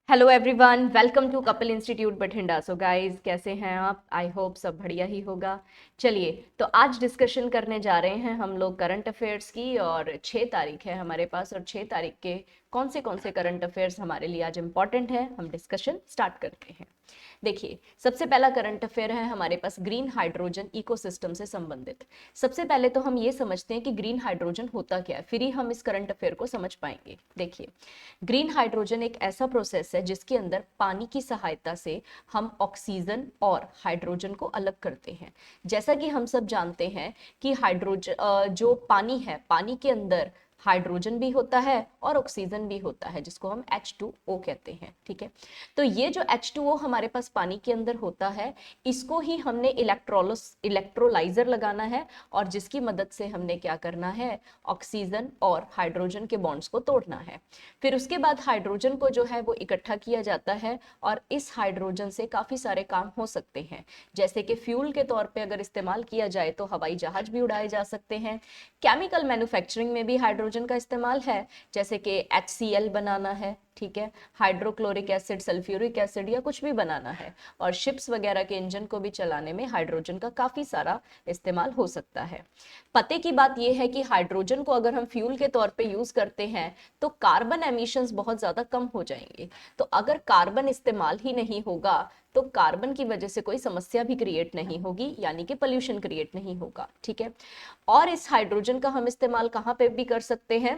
Hello everyone, welcome to Kapil institute Bathinda. So guys, कैसे हैं आप? आई होप सब बढ़िया ही होगा। चलिए, तो आज डिस्कशन करने जा रहे हैं हम लोग करंट अफेयर्स की। और 6 तारीख है हमारे पास, और 6 तारीख के कौन से करंट अफेयर्स हमारे लिए आज इंपॉर्टेंट है, हम डिस्कशन स्टार्ट करते हैं। देखिए, सबसे पहला करंट अफेयर है हमारे पास ग्रीन हाइड्रोजन इकोसिस्टम से संबंधित। सबसे पहले तो हम ये समझते हैं कि ग्रीन हाइड्रोजन होता क्या है, फिर ही हम इस करंट अफेयर को समझ पाएंगे। देखिए, ग्रीन हाइड्रोजन एक ऐसा प्रोसेस है जिसके अंदर पानी की सहायता से हम ऑक्सीजन और हाइड्रोजन को अलग करते हैं। जैसा कि हम सब जानते हैं कि हाइड्रोजन जो पानी है, पानी के अंदर हाइड्रोजन भी होता है और ऑक्सीजन भी होता है, जिसको हम H2O कहते हैं। ठीक है, तो ये जो H2O हमारे पास पानी के अंदर होता है, इसको ही हमने इलेक्ट्रोलाइजर लगाना है, और जिसकी मदद से हमने क्या करना है, ऑक्सीजन और हाइड्रोजन के बॉन्ड्स को तोड़ना है। फिर उसके बाद हाइड्रोजन को जो है वो इकट्ठा किया जाता है, और इस हाइड्रोजन से काफ़ी सारे काम हो सकते हैं। जैसे कि फ्यूल के तौर पे अगर इस्तेमाल किया जाए तो हवाई जहाज भी उड़ाए जा सकते हैं। केमिकल मैन्युफैक्चरिंग में भी हाइड्रोजन का इस्तेमाल है, जैसे कि HCl बनाना है, ठीक है, हाइड्रोक्लोरिक एसिड, सल्फ्यूरिक एसिड, या कुछ भी बनाना है। और शिप्स वगैरह के इंजन को भी चलाने में हाइड्रोजन का काफ़ी सारा इस्तेमाल हो सकता है। पते की बात यह है कि हाइड्रोजन को अगर हम फ्यूल के तौर पे यूज करते हैं तो कार्बन एमिशंस बहुत ज्यादा कम हो जाएंगे। तो अगर कार्बन इस्तेमाल ही नहीं होगा तो कार्बन की वजह से कोई समस्या भी क्रिएट नहीं होगी, यानी कि पोल्यूशन क्रिएट नहीं होगा। ठीक है, और इस हाइड्रोजन का हम इस्तेमाल कहाँ पे भी कर सकते हैं,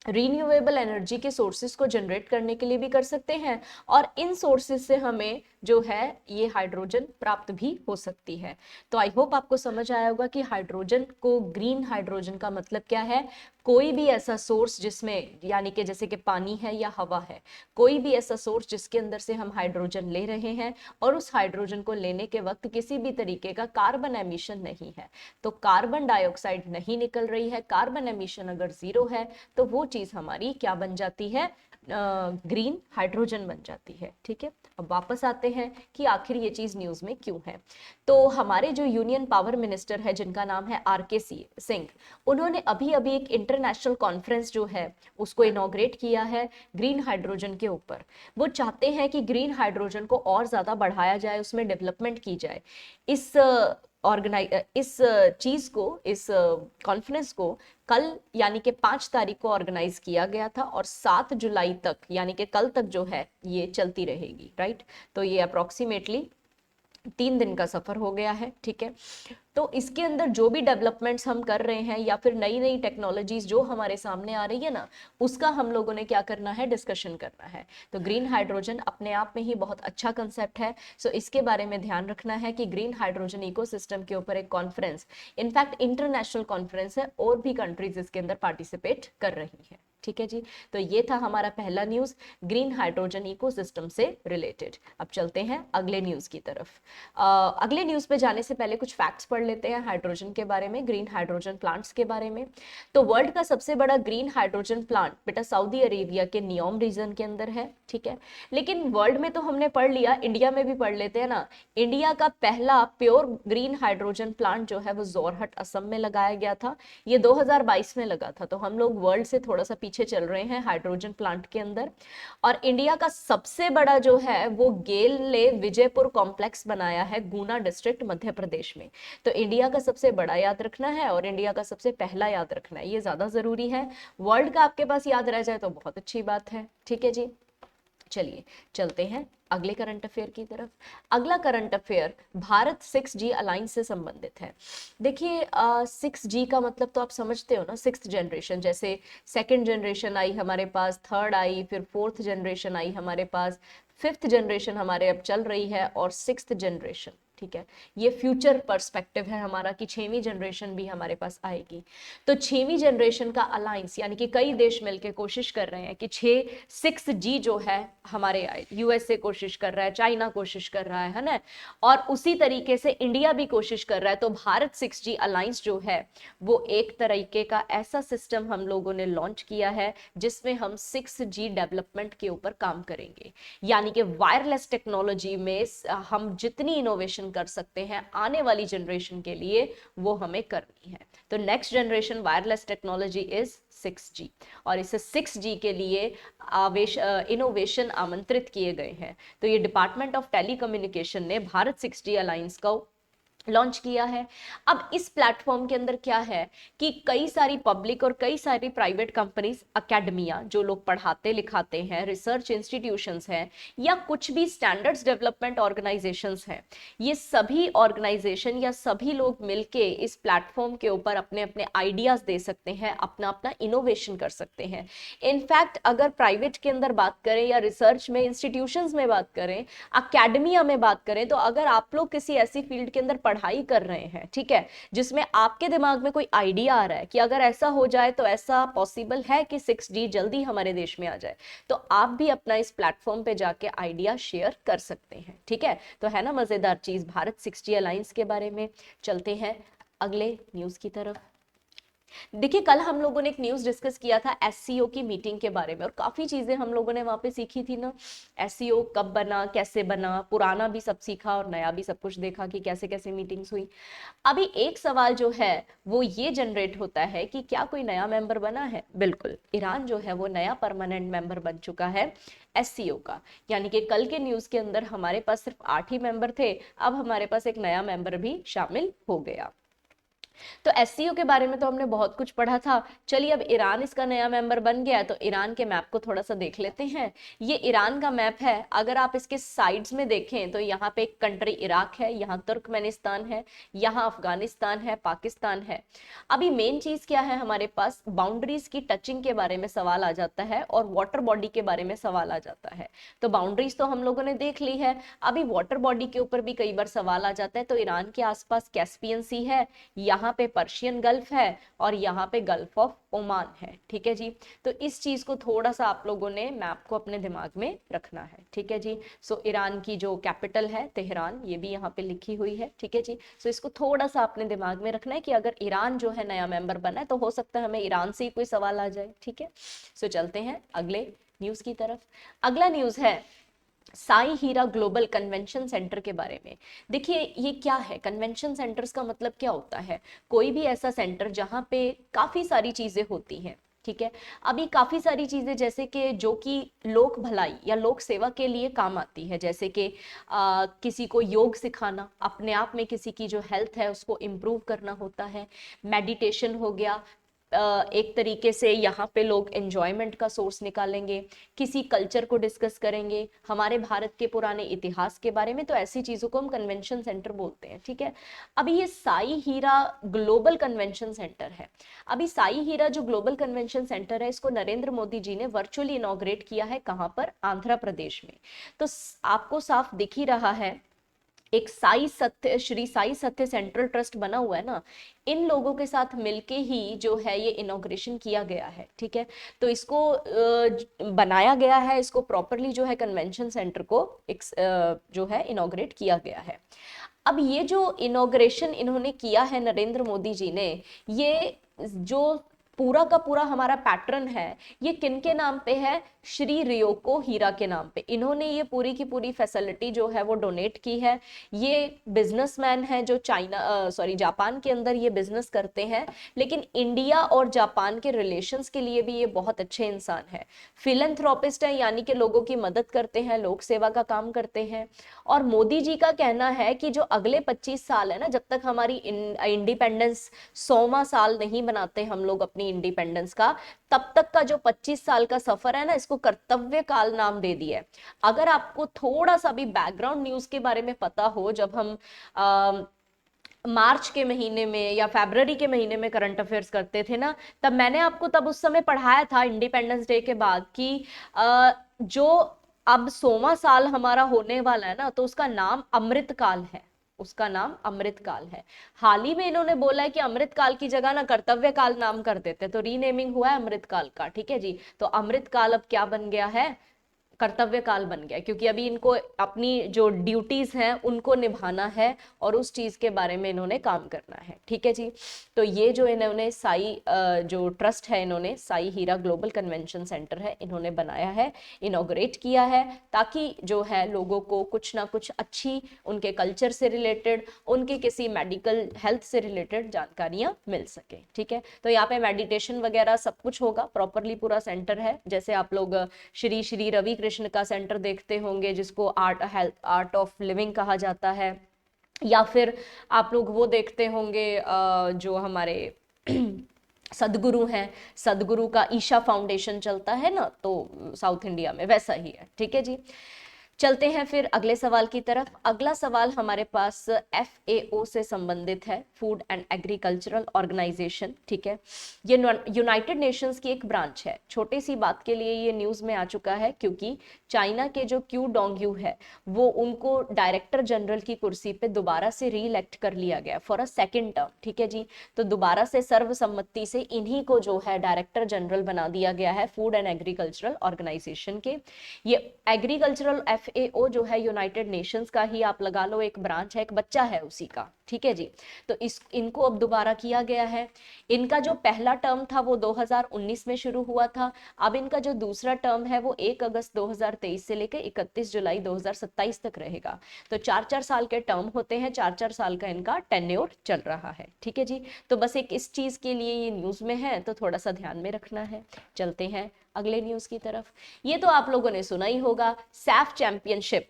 रीन्यूएबल एनर्जी के सोर्सेज को जनरेट करने के लिए भी कर सकते हैं, और इन सोर्सेज से हमें जो है ये हाइड्रोजन प्राप्त भी हो सकती है। तो आई होप आपको समझ आया होगा कि हाइड्रोजन को, ग्रीन हाइड्रोजन का मतलब क्या है। कोई भी ऐसा सोर्स जिसमें, यानी कि जैसे कि पानी है या हवा है, कोई भी ऐसा सोर्स जिसके अंदर से हम हाइड्रोजन ले रहे हैं, और उस हाइड्रोजन को लेने के वक्त किसी भी तरीके का कार्बन एमिशन नहीं है, तो कार्बन डाइऑक्साइड नहीं निकल रही है, कार्बन एमिशन अगर जीरो है, तो वो चीज हमारी क्या बन जाती है, ग्रीन हाइड्रोजन बन जाती है। ठीक है, अब वापस आते हैं कि आखिर ये चीज न्यूज में क्यों है। तो हमारे जो यूनियन पावर मिनिस्टर है, जिनका नाम है RK सिंह, उन्होंने अभी अभी एक इंटरनेशनल कॉन्फ्रेंस जो है उसको इनॉग्रेट किया है ग्रीन हाइड्रोजन के ऊपर। वो चाहते हैं कि ग्रीन हाइड्रोजन को और ज्यादा बढ़ाया जाए, उसमें डेवलपमेंट की जाए। इस इस चीज को, इस कॉन्फ्रेंस को कल यानी कि 5 तारीख को ऑर्गेनाइज किया गया था, और 7 जुलाई तक यानी कि कल तक जो है ये चलती रहेगी। राइट, तो ये अप्रोक्सीमेटली 3 दिन का सफर हो गया है। ठीक है, तो इसके अंदर जो भी डेवलपमेंट्स हम कर रहे हैं, या फिर नई नई टेक्नोलॉजीज जो हमारे सामने आ रही है ना, उसका हम लोगों ने क्या करना है, डिस्कशन करना है। तो ग्रीन हाइड्रोजन अपने आप में ही बहुत अच्छा कंसेप्ट है। सो इसके बारे में ध्यान रखना है कि ग्रीन हाइड्रोजन इकोसिस्टम के ऊपर एक कॉन्फ्रेंस, इनफैक्ट इंटरनेशनल कॉन्फ्रेंस है, और भी कंट्रीज इसके अंदर पार्टिसिपेट कर रही है। ठीक है जी, तो ये था हमारा पहला न्यूज ग्रीन हाइड्रोजन इकोसिस्टम से रिलेटेड। अब चलते हैं अगले न्यूज की तरफ। अगले न्यूज पे जाने से पहले कुछ फैक्ट्स पढ़ लेते हैं हाइड्रोजन के बारे में, ग्रीन हाइड्रोजन प्लांट्स के बारे में। तो वर्ल्ड का सबसे बड़ा ग्रीन हाइड्रोजन प्लांट बेटा सऊदी अरेबिया के नियोम रीजन के अंदर है। ठीक है, लेकिन वर्ल्ड में तो हमने पढ़ लिया, इंडिया में भी पढ़ लेते हैं ना। इंडिया का पहला प्योर ग्रीन हाइड्रोजन प्लांट जो है वो जोरहट असम में लगाया गया था। ये 2022 में लगा था, तो हम लोग वर्ल्ड से थोड़ा सा पीछे चल रहे हैं हाइड्रोजन प्लांट के अंदर। और इंडिया का सबसे बड़ा जो है वो गेल ने विजयपुर कॉम्प्लेक्स बनाया है, गुना डिस्ट्रिक्ट मध्य प्रदेश में। तो इंडिया का सबसे बड़ा याद रखना है, और इंडिया का सबसे पहला याद रखना है, ये ज्यादा जरूरी है। वर्ल्ड का आपके पास याद रह जाए तो बहुत अच्छी बात है। ठीक है जी, चलिए चलते हैं अगले करंट अफेयर की तरफ। अगला current affair Bharat 6G alliance से संबंधित है। देखिए, 6G का मतलब तो आप समझते हो ना, 6th जनरेशन। जैसे 2nd जनरेशन आई हमारे पास, 3rd आई, फिर 4th जनरेशन आई हमारे पास, 5th जनरेशन हमारे अब चल रही है, और 6th जनरेशन। ठीक है, ये फ्यूचर पर्सपेक्टिव है हमारा कि 6वीं जनरेशन भी हमारे पास आएगी। तो 6वीं जनरेशन का अलायंस, यानी कि कई देश मिलकर कोशिश कर रहे हैं कि 6G जो है हमारे आए। USA कोशिश कर रहा है, चाइना कोशिश कर रहा है ना, और उसी तरीके से इंडिया भी कोशिश कर रहा है। तो भारत 6G अलायंस जो है वो एक तरीके का ऐसा सिस्टम हम लोगों ने लॉन्च किया है जिसमें हम 6G डेवलपमेंट के ऊपर काम करेंगे। यानी कि वायरलेस टेक्नोलॉजी में हम जितनी इनोवेशन जनरेशन कर सकते हैं, आने वाली जनरेशन के लिए वो हमें करनी है। तो next generation wireless technology is 6G, और इसे 6G के लिए इनोवेशन आमंत्रित किए गए हैं। तो ये डिपार्टमेंट ऑफ टेलीकम्युनिकेशन ने भारत 6G अलायंस को लॉन्च किया है। अब इस प्लेटफॉर्म के अंदर क्या है कि कई सारी पब्लिक और कई सारी प्राइवेट कंपनीज, अकेडमिया जो लोग पढ़ाते लिखाते हैं, रिसर्च इंस्टीट्यूशंस हैं, या कुछ भी स्टैंडर्ड्स डेवलपमेंट ऑर्गेनाइजेशंस हैं, ये सभी ऑर्गेनाइजेशन या सभी लोग मिलके इस प्लेटफॉर्म के ऊपर अपने अपने आइडियाज दे सकते हैं, अपना अपना इनोवेशन कर सकते हैं। इनफैक्ट अगर प्राइवेट के अंदर बात करें या रिसर्च में इंस्टीट्यूशंस में बात करें, अकेडमिया में बात करें, तो अगर आप लोग किसी ऐसी फील्ड के अंदर पढ़ाई कर रहे हैं, ठीक है, जिसमें आपके दिमाग में कोई आइडिया आ रहा है कि अगर ऐसा हो जाए तो ऐसा पॉसिबल है कि 6G जल्दी हमारे देश में आ जाए, तो आप भी अपना इस प्लेटफॉर्म पे जाके आइडिया शेयर कर सकते हैं। ठीक है, तो है ना मजेदार चीज भारत 6G अलायंस के बारे में। चलते हैं अगले न्यूज की तरफ। देखिए, कल हम लोगों ने एक न्यूज डिस्कस किया था एससीओ की मीटिंग के बारे में, और काफी चीजें हम लोगों ने वहां पे सीखी थी ना। एससीओ कब बना, कैसे बना, पुराना भी सब सीखा और नया भी सब कुछ देखा कि कैसे कैसे मीटिंग्स हुई। अभी एक सवाल जो है वो ये जनरेट होता है कि क्या कोई नया मेंबर बना है? बिल्कुल, ईरान जो है वो नया परमानेंट मेंबर बन चुका है एससीओ का। यानी कि कल के न्यूज के अंदर हमारे पास सिर्फ 8 ही मेंबर थे, अब हमारे पास एक नया मेंबर भी शामिल हो गया। तो एससीओ के बारे में तो हमने बहुत कुछ पढ़ा था। चलिए, अब ईरान इसका नया मेंबर बन गया, तो ईरान के मैप को थोड़ा सा देख लेते हैं। ये ईरान का मैप है। अगर आप इसके साइड्स में देखें तो यहाँ पे एक कंट्री इराक है, यहाँ तुर्कमेनिस्तान है, यहाँ अफगानिस्तान है, पाकिस्तान है। अभी मेन चीज क्या है, हमारे पास बाउंड्रीज की टचिंग के बारे में सवाल आ जाता है और वाटर बॉडी के बारे में सवाल आ जाता है। तो बाउंड्रीज तो हम लोगों ने देख ली है, अभी वाटर बॉडी के ऊपर भी कई बार सवाल आ जाता है। तो ईरान के आसपास कैस्पियन सी है, यहाँ पे पर्शियन गल्फ है, और यहाँ पे गल्फ ऑफ ओमान है। ठीक है जी, तो इस चीज को थोड़ा सा आप लोगों ने मैप को अपने दिमाग में रखना है। ठीक है जी, सो ईरान की जो कैपिटल है तेहरान, ये भी यहाँ पे लिखी हुई है। ठीक है जी, सो इसको थोड़ा सा अपने दिमाग में रखना है कि अगर ईरान जो है नया मेंबर बना है तो हो सकता है हमें ईरान से ही कोई सवाल आ जाए। ठीक है, सो चलते हैं अगले न्यूज की तरफ। अगला न्यूज है साई हीरा ग्लोबल कन्वेंशन सेंटर के बारे में। देखिए, ये क्या है, कन्वेंशन सेंटर्स का मतलब क्या होता है? कोई भी ऐसा सेंटर जहां पे काफी सारी चीजें होती हैं। ठीक है, अभी काफी सारी चीजें जैसे कि जो कि लोक भलाई या लोक सेवा के लिए काम आती है, जैसे कि किसी को योग सिखाना, अपने आप में किसी की जो हेल्थ है उसको इम्प्रूव करना होता है। मेडिटेशन हो गया, एक तरीके से यहाँ पे लोग एंजॉयमेंट का सोर्स निकालेंगे, किसी कल्चर को डिस्कस करेंगे, हमारे भारत के पुराने इतिहास के बारे में, तो ऐसी चीजों को हम कन्वेंशन सेंटर बोलते हैं। ठीक है, अभी ये साई हीरा ग्लोबल कन्वेंशन सेंटर है। अभी साई हीरा जो ग्लोबल कन्वेंशन सेंटर है, इसको नरेंद्र मोदी जी ने वर्चुअली इनॉग्रेट किया है। कहाँ पर? आंध्र प्रदेश में। तो आपको साफ दिख ही रहा है, एक साई सत्य, श्री साई सत्य सेंट्रल ट्रस्ट बना हुआ है ना, इन लोगों के साथ मिलके ही जो है ये इनॉग्रेशन किया गया है। ठीक है, तो इसको बनाया गया है, इसको प्रॉपरली जो है कन्वेंशन सेंटर को जो है इनॉग्रेट किया गया है। अब ये जो इनॉग्रेशन इन्होंने किया है नरेंद्र मोदी जी ने, ये जो पूरा का पूरा हमारा पैटर्न है, ये किन के नाम पे है? श्री रियोको हीरा के नाम पे इन्होंने ये पूरी की पूरी फैसिलिटी जो है वो डोनेट की है। ये बिजनेसमैन है जो जापान के अंदर ये बिजनेस करते हैं, लेकिन इंडिया और जापान के रिलेशंस के लिए भी ये बहुत अच्छे इंसान है। फिलैंथ्रोपिस्ट है, यानी कि लोगों की मदद करते हैं, लोक सेवा का काम करते हैं। और मोदी जी का कहना है कि जो अगले 25 साल है ना, जब तक हमारी इंडिपेंडेंस 100वां साल नहीं बनाते हम लोग अपनी इंडिपेंडेंस का, तब तक का जो 25 साल का सफर है ना, इसको कर्तव्य काल नाम दे दिया है। अगर आपको थोड़ा सा भी बैकग्राउंड न्यूज के बारे में पता हो, जब हम मार्च के महीने में या फरवरी के महीने में करंट अफेयर्स करते थे ना, तब मैंने आपको तब उस समय पढ़ाया था इंडिपेंडेंस डे के बाद कि जो अब 100वां साल हमारा होने वाला है ना, तो उसका नाम अमृतकाल है। उसका नाम अमृतकाल है। हाल ही में इन्होंने बोला है कि अमृतकाल की जगह ना कर्तव्य काल नाम कर देते, तो रीनेमिंग हुआ है अमृतकाल का। ठीक है जी, तो अमृतकाल अब क्या बन गया है? कर्तव्य काल बन गया, क्योंकि अभी इनको अपनी जो ड्यूटीज हैं उनको निभाना है और उस चीज के बारे में इन्होंने काम करना है। ठीक है जी। तो ये जो इन्होंने साई जो ट्रस्ट है, इन्होंने साई हीरा ग्लोबल कन्वेंशन सेंटर है, इन्होंने बनाया है, इनॉग्रेट किया है, ताकि जो है लोगों को कुछ ना कुछ अच्छी उनके कल्चर से रिलेटेड, उनके किसी मेडिकल हेल्थ से रिलेटेड जानकारियां मिल सके। ठीक है। तो यहाँ पे मेडिटेशन वगैरह सब कुछ होगा, प्रॉपरली पूरा सेंटर है। जैसे आप लोग श्री श्री रवि कृष्ण का सेंटर देखते होंगे, जिसको आर्ट ऑफ लिविंग कहा जाता है, या फिर आप लोग वो देखते होंगे जो हमारे सदगुरु हैं, सदगुरु का ईशा फाउंडेशन चलता है ना, तो साउथ इंडिया में वैसा ही है। ठीक है जी। चलते हैं फिर अगले सवाल की तरफ। अगला सवाल हमारे पास FAO से संबंधित है, फूड एंड एग्रीकल्चरल ऑर्गेनाइजेशन। ठीक है। ये यूनाइटेड नेशंस की एक ब्रांच है। छोटी सी बात के लिए ये न्यूज में आ चुका है, क्योंकि चाइना के जो क्यू डोंगयू है, वो उनको डायरेक्टर जनरल की कुर्सी पे दोबारा से री इलेक्ट कर लिया गया फॉर अ सेकेंड टर्म। ठीक है जी। तो दोबारा से सर्वसम्मति से इन्हीं को जो है डायरेक्टर जनरल बना दिया गया है फूड एंड एग्रीकल्चरल ऑर्गेनाइजेशन के। ये एग्रीकल्चरल FAO जो है यूनाइटेड नेशंस का ही आप लगा लो एक ब्रांच है, एक बच्चा है उसी का। ठीक है जी। तो इनको अब दोबारा किया गया है। इनका जो पहला टर्म था वो 2019 में शुरू हुआ था। अब इनका जो दूसरा टर्म है वो 1 अगस्त 2023 से लेकर 31 जुलाई 2027 तक रहेगा। तो 4-4 साल के टर्म होते हैं, 4-4 साल का इनका टेन्योर चल रहा है। ठीक है जी। तो बस एक इस चीज के लिए ये न्यूज में है, तो थोड़ा सा ध्यान में रखना है। चलते हैं अगले न्यूज की तरफ। ये तो आप लोगों ने सुना ही होगा, सैफ चैंपियनशिप।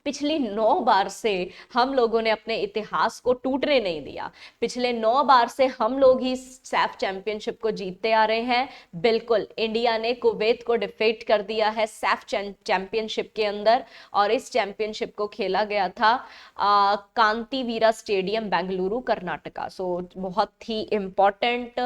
पिछली 9 बार से हम लोगों ने अपने इतिहास को टूटने नहीं दिया। पिछले 9 बार से हम लोग ही सैफ चैंपियनशिप को जीतते आ रहे हैं। बिल्कुल, इंडिया ने कुवैत को डिफीट कर दिया है सैफ चैंपियनशिप के अंदर, और इस चैंपियनशिप को खेला गया था कांतिवीरा स्टेडियम, बेंगलुरु, कर्नाटका। सो बहुत ही इंपॉर्टेंट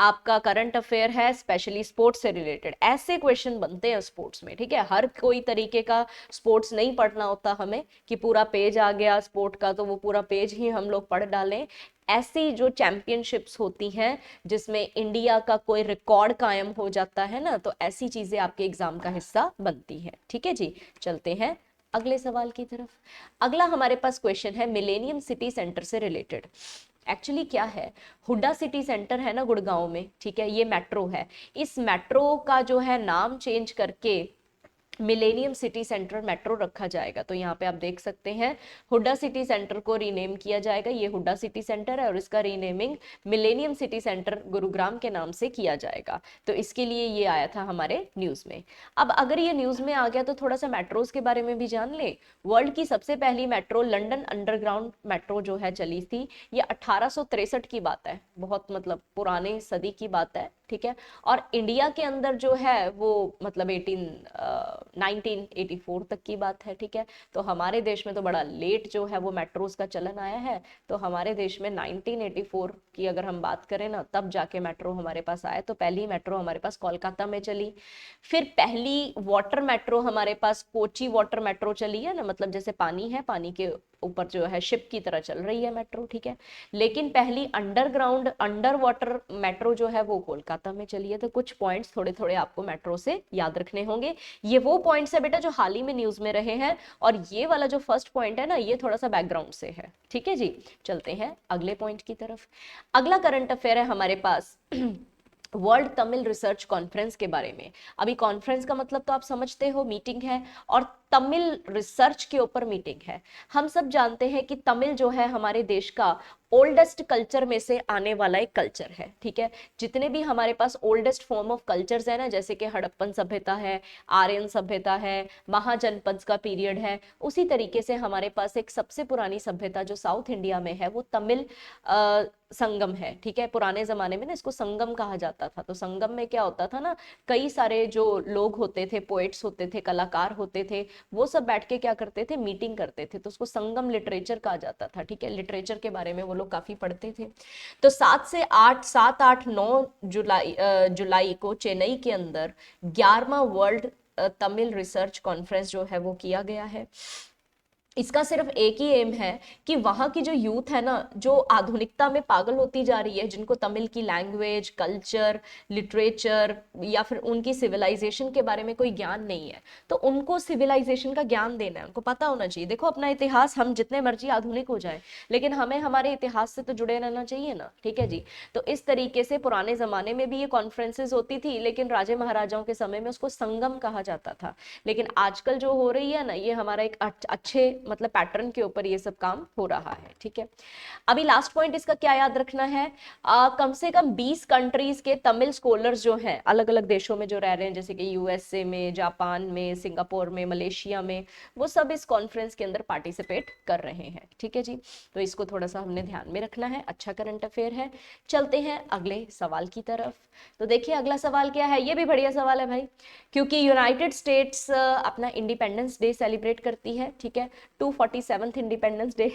आपका करंट अफेयर है, स्पेशली स्पोर्ट्स से रिलेटेड। ऐसे क्वेश्चन बनते हैं स्पोर्ट्स में। ठीक है। हर कोई तरीके का स्पोर्ट्स नहीं पढ़ना होता हमें, कि पूरा पेज आ गया स्पोर्ट का तो वो पूरा पेज ही हम लोग पढ़ डालें। ऐसी जो चैंपियनशिप्स होती हैं जिसमें इंडिया का कोई रिकॉर्ड कायम हो जाता है ना, तो ऐसी चीजें आपके एग्जाम का हिस्सा बनती हैं। ठीक है जी। चलते हैं अगले सवाल की तरफ। अगला हमारे पास क्वेश्चन है मिलेनियम सिटी सेंटर से रिलेटेड। एक्चुअली क्या है, हुड्डा सिटी सेंटर है ना गुड़गांव में, ठीक है, ये मेट्रो है। इस मेट्रो का जो है नाम चेंज करके मिलेनियम सिटी सेंटर मेट्रो रखा जाएगा। तो यहाँ पे आप देख सकते हैं, हुड्डा सिटी सेंटर को रीनेम किया जाएगा। ये हुड्डा सिटी सेंटर है और इसका renaming millennium city centre Gurugram के नाम से किया जाएगा। तो इसके लिए ये आया था हमारे न्यूज में। अब अगर ये न्यूज में आ गया तो थोड़ा सा मेट्रोज के बारे में भी जान ले। वर्ल्ड की सबसे पहली मेट्रो लंदन अंडरग्राउंड मेट्रो जो है चली थी, ये 1863 की बात है, बहुत मतलब पुराने सदी की बात है। ठीक है। और इंडिया के अंदर जो है वो मतलब 1984 तक की बात है। ठीक है। तो हमारे देश में तो बड़ा लेट जो है वो मेट्रोज का चलन आया है। तो हमारे देश में 1984 की अगर हम बात करें ना, तब जाके मेट्रो हमारे पास आया। तो पहली मेट्रो हमारे पास कोलकाता में चली। फिर पहली वाटर मेट्रो हमारे पास कोची वाटर मेट्रो चली है ना, मतलब जैसे पानी है, पानी के ऊपर जो है शिप की तरह चल रही है मेट्रो। ठीक है। लेकिन पहली अंडरग्राउंड अंडर वाटर मेट्रो जो है वो कोलकाता में चली है। तो कुछ पॉइंट्स थोड़े थोड़े आपको मेट्रो से याद रखने होंगे। ये वो पॉइंट्स है बेटा जो हाल ही में न्यूज में रहे हैं, और ये वाला जो फर्स्ट पॉइंट है ना, ये थोड़ा सा बैकग्राउंड से है। ठीक है जी। चलते हैं अगले पॉइंट की तरफ। अगला करंट अफेयर है हमारे पास वर्ल्ड तमिल रिसर्च कॉन्फ्रेंस के बारे में। अभी कॉन्फ्रेंस का मतलब तो आप समझते हो, मीटिंग है, और तमिल रिसर्च के ऊपर मीटिंग है। हम सब जानते हैं कि तमिल जो है हमारे देश का ओल्डेस्ट कल्चर में से आने वाला एक कल्चर है। ठीक है। जितने भी हमारे पास ओल्डेस्ट फॉर्म ऑफ कल्चर्स है ना, जैसे कि हड़प्पन सभ्यता है, आर्यन सभ्यता है, महाजनपद का पीरियड है, उसी तरीके से हमारे पास एक सबसे पुरानी सभ्यता जो साउथ इंडिया में है वो तमिल संगम है। ठीक है। पुराने जमाने में ना इसको संगम कहा जाता था। तो संगम में क्या होता था ना, कई सारे जो लोग होते थे, पोएट्स होते थे, कलाकार होते थे, वो सब बैठ के क्या करते थे, मीटिंग करते थे। तो उसको संगम लिटरेचर कहा जाता था। ठीक है। लिटरेचर के बारे में वो लोग काफी पढ़ते थे। तो 7-8-9 जुलाई को चेन्नई के अंदर 11वां वर्ल्ड तमिल रिसर्च कॉन्फ्रेंस जो है वो किया गया है। इसका सिर्फ एक ही एम है कि वहां की जो यूथ है ना, जो आधुनिकता में पागल होती जा रही है, जिनको तमिल की लैंग्वेज, कल्चर, लिटरेचर या फिर उनकी सिविलाइजेशन के बारे में कोई ज्ञान नहीं है, तो उनको सिविलाइजेशन का ज्ञान देना है, उनको पता होना चाहिए। देखो अपना इतिहास, हम जितने मर्जी आधुनिक हो जाए लेकिन हमें हमारे इतिहास से तो जुड़े रहना चाहिए ना, ठीक है जी। तो इस तरीके से पुराने जमाने में भी ये कॉन्फ्रेंसेज होती थी, लेकिन राजे महाराजाओं के समय में उसको संगम कहा जाता था। लेकिन आजकल जो हो रही है ना, ये हमारा एक अच्छे मतलब पैटर्न के ऊपर ये सब काम हो रहा है, ठीक है। अभी लास्ट पॉइंट इसका क्या याद रखना है, कम से कम 20 कंट्रीज के तमिल स्कॉलर्स जो हैं अलग अलग देशों में जो रह रहे हैं, जैसे कि यूएसए में, जापान में, सिंगापुर में, मलेशिया में, वो सब इस कॉन्फ्रेंस के अंदर पार्टिसिपेट कर रहे हैं, ठीक है जी। तो इसको थोड़ा सा हमने ध्यान में रखना है, अच्छा करंट अफेयर है। चलते हैं अगले सवाल की तरफ। तो देखिए अगला सवाल क्या है, ये भी बढ़िया सवाल है भाई, क्योंकि यूनाइटेड स्टेट्स अपना इंडिपेंडेंस डे सेलिब्रेट करती है, ठीक है, 247th इंडिपेंडेंस डे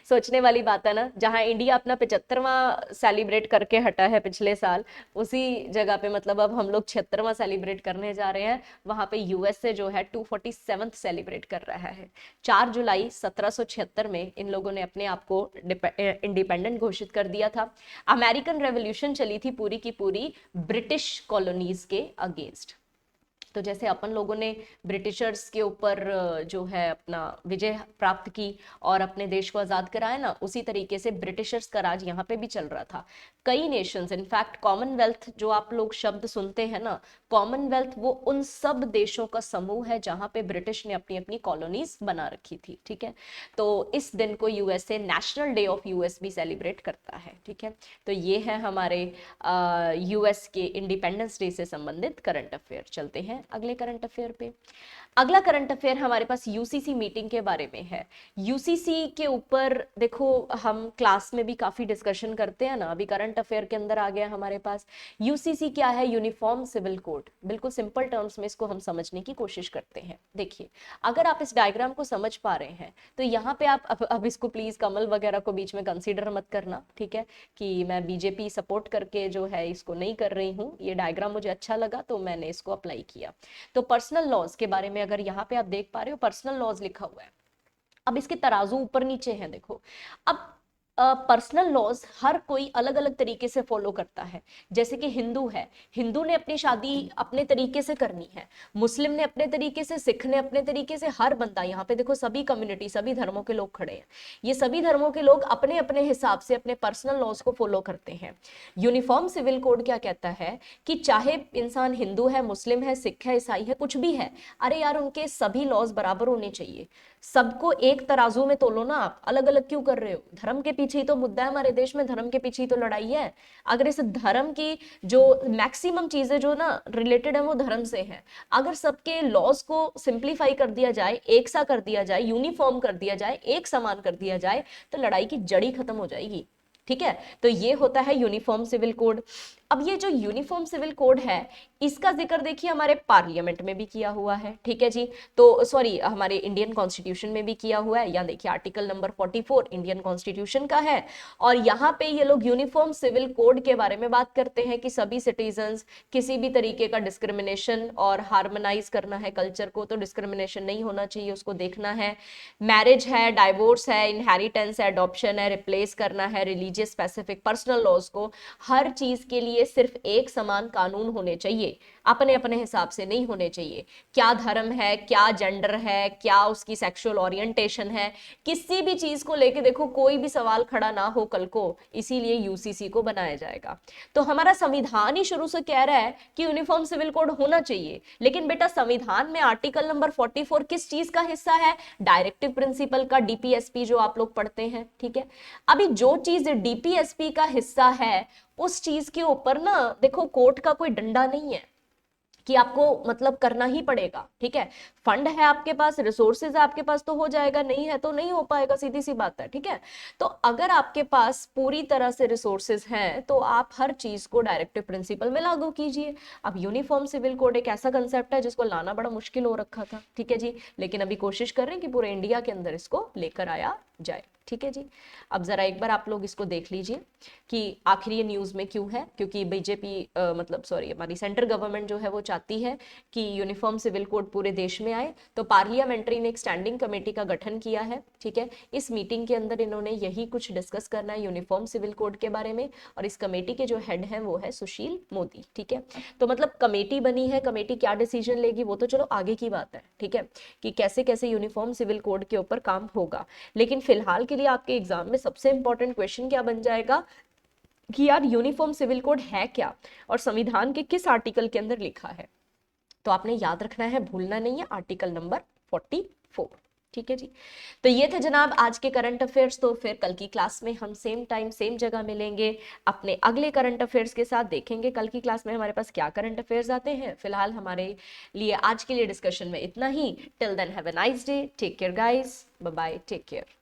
सोचने वाली बात है ना, जहां इंडिया अपना 75वां सेलिब्रेट करके हटा है पिछले साल, उसी जगह पे मतलब अब हम लोग 76वां सेलिब्रेट करने जा रहे हैं, वहां पे यूएसए जो है 247th सेलिब्रेट कर रहा है। 4 जुलाई 1776 में इन लोगों ने अपने आप को इंडिपेंडेंट घोषित कर दिया था। अमेरिकन रेवोल्यूशन चली थी पूरी की पूरी ब्रिटिश कॉलोनीज के अगेंस्ट। तो जैसे अपन लोगों ने ब्रिटिशर्स के ऊपर जो है अपना विजय प्राप्त की और अपने देश को आजाद कराया ना, उसी तरीके से ब्रिटिशर्स का राज यहाँ पे भी चल रहा था। कई नेशंस, इनफैक्ट कॉमनवेल्थ जो आप लोग शब्द सुनते हैं ना, कॉमनवेल्थ वो उन सब देशों का समूह है जहां पे ब्रिटिश ने अपनी अपनी कॉलोनीज बना रखी थी, ठीक है। तो इस दिन को USA national day of US भी सेलिब्रेट करता है, ठीक है। तो ये है हमारे यूएस के इंडिपेंडेंस डे से संबंधित करंट अफेयर। चलते हैं अगले करंट अफेयर पे। अगला करंट अफेयर हमारे पास यूसीसी मीटिंग के बारे में है। यूसीसी के ऊपर देखो हम क्लास में भी काफी डिस्कशन करते हैं ना, अभी करंट अफेयर के अंदर आ गया हमारे पास। यूसीसी क्या है, यूनिफॉर्म सिविल कोड। बिल्कुल सिंपल टर्म्स में इसको हम समझने की कोशिश करते हैं। देखिए अगर आप इस डायग्राम को समझ पा रहे हैं तो यहाँ पे आप अब इसको प्लीज कमल वगैरह को बीच में कंसीडर मत करना, ठीक है, कि मैं बीजेपी सपोर्ट करके जो है इसको नहीं कर रही हूँ। ये डायग्राम मुझे अच्छा लगा तो मैंने इसको अप्लाई किया। तो पर्सनल लॉज के बारे में अगर यहाँ पे आप देख पा रहे हो, पर्सनल लॉज लिखा हुआ है। अब इसके तराजू ऊपर नीचे हैं देखो। अब पर्सनल लॉज हर कोई अलग अलग तरीके से फॉलो करता है। जैसे कि हिंदू है, हिंदू ने अपनी शादी अपने तरीके से करनी है, मुस्लिम ने अपने तरीके से, सिख ने अपने तरीके से, हर बंदा यहाँ पे देखो सभी कम्युनिटी, सभी धर्मों के लोग खड़े हैं, ये सभी धर्मों के लोग अपने अपने हिसाब से अपने पर्सनल लॉज को फॉलो करते हैं। यूनिफॉर्म सिविल कोड क्या कहता है कि चाहे इंसान हिंदू है, मुस्लिम है, सिख है, ईसाई है, कुछ भी है, अरे यार उनके सभी लॉज बराबर होने चाहिए। सबको एक तराजू में तोलो ना, आप अलग अलग क्यों कर रहे हो? धर्म के पीछे ही तो मुद्दा है हमारे देश में, धर्म के पीछे ही तो लड़ाई है। अगर इस धर्म की जो मैक्सिमम चीजें जो ना रिलेटेड है वो धर्म से है, अगर सबके लॉज को सिंप्लीफाई कर दिया जाए, एक सा कर दिया जाए, यूनिफॉर्म कर दिया जाए, एक समान कर दिया जाए, तो लड़ाई की जड़ी खत्म हो जाएगी, ठीक है। तो ये होता है यूनिफॉर्म सिविल कोड। अब ये जो यूनिफॉर्म सिविल कोड है, इसका जिक्र देखिए हमारे पार्लियामेंट में भी किया हुआ है, ठीक है जी। तो सॉरी, हमारे इंडियन कॉन्स्टिट्यूशन में भी किया हुआ है। यहाँ देखिए आर्टिकल नंबर 44 इंडियन कॉन्स्टिट्यूशन का है, और यहाँ पे ये लोग यूनिफॉर्म सिविल कोड के बारे में बात करते हैं कि सभी सिटीजन्स, किसी भी तरीके का डिस्क्रिमिनेशन और हार्मोनाइज करना है कल्चर को, तो डिस्क्रिमिनेशन नहीं होना चाहिए, उसको देखना है। मैरिज है, डाइवोर्स है, इनहेरिटेंस है, अडॉप्शन है, रिप्लेस करना है, रिलीजियस स्पेसिफिक पर्सनल लॉज को, हर चीज के लिए सिर्फ एक समान कानून होने चाहिए, अपने अपने हिसाब से नहीं होने चाहिए। क्या धर्म है, क्या जेंडर है, क्या उसकी सेक्सुअल ओरिएंटेशन है, किसी भी चीज को लेके देखो कोई भी सवाल खड़ा ना हो कल को, इसीलिए यूसीसी को बनाया जाएगा। तो हमारा संविधान ही शुरू से कह रहा है कि यूनिफॉर्म सिविल कोड होना चाहिए, लेकिन बेटा संविधान में आर्टिकल नंबर 44 किस चीज का हिस्सा है? डायरेक्टिव प्रिंसिपल का, डीपीएसपी जो आप लोग पढ़ते हैं, ठीक है। अभी जो चीज डीपीएसपी का हिस्सा है उस चीज के ऊपर ना देखो कोर्ट का कोई डंडा नहीं है कि आपको मतलब करना ही पड़ेगा, ठीक है। फंड है आपके पास, रिसोर्सेज है आपके पास तो हो जाएगा, नहीं है तो नहीं हो पाएगा, सीधी सी बात है, ठीक है। तो अगर आपके पास पूरी तरह से रिसोर्सेज हैं तो आप हर चीज को डायरेक्टिव प्रिंसिपल में लागू कीजिए। अब यूनिफॉर्म सिविल कोड एक ऐसा कंसेप्ट है जिसको लाना बड़ा मुश्किल हो रखा था, ठीक है जी, लेकिन अभी कोशिश कर रहे हैं कि पूरे इंडिया के अंदर इसको लेकर आया जाए, ठीक है जी। अब जरा एक बार आप लोग इसको देख लीजिए कि आखिर ये न्यूज़ में क्यों है, क्योंकि बीजेपी मतलब सॉरी हमारी सेंट्रल गवर्नमेंट जो है वो चाहती है कि यूनिफॉर्म सिविल कोड पूरे देश में आए। तो पार्लियामेंट्री ने एक स्टैंडिंग कमेटी का गठन किया है, ठीक है। इस मीटिंग के अंदर इन्होंने यही कुछ डिस्कस करना है यूनिफॉर्म सिविल कोड के बारे में, और इस कमेटी के जो हेड हैं वो है सुशील मोदी, ठीक है। तो मतलब कमेटी बनी है, कमेटी क्या डिसीजन लेगी वो तो चलो आगे की बात है, ठीक है, कि कैसे कैसे यूनिफॉर्म सिविल कोड के ऊपर काम होगा। लेकिन फिलहाल के लिए आपके एग्जाम में सबसे इंपॉर्टेंट क्वेश्चन क्या बन जाएगा कि यार यूनिफॉर्म सिविल कोड है क्या और संविधान के किस आर्टिकल के अंदर लिखा है। तो आपने याद रखना है, भूलना नहीं है, आर्टिकल नंबर 44, ठीक है जी। तो ये थे जनाब आज के करंट अफेयर्स। तो फिर कल की क्लास में हम सेम टाइम सेम जगह मिलेंगे अपने अगले करंट अफेयर्स के साथ। देखेंगे कल की क्लास में हमारे पास क्या करंट अफेयर्स आते हैं। फिलहाल हमारे लिए आज के लिए डिस्कशन में इतना ही। Till then have a nice day, take care guys, bye bye, take care.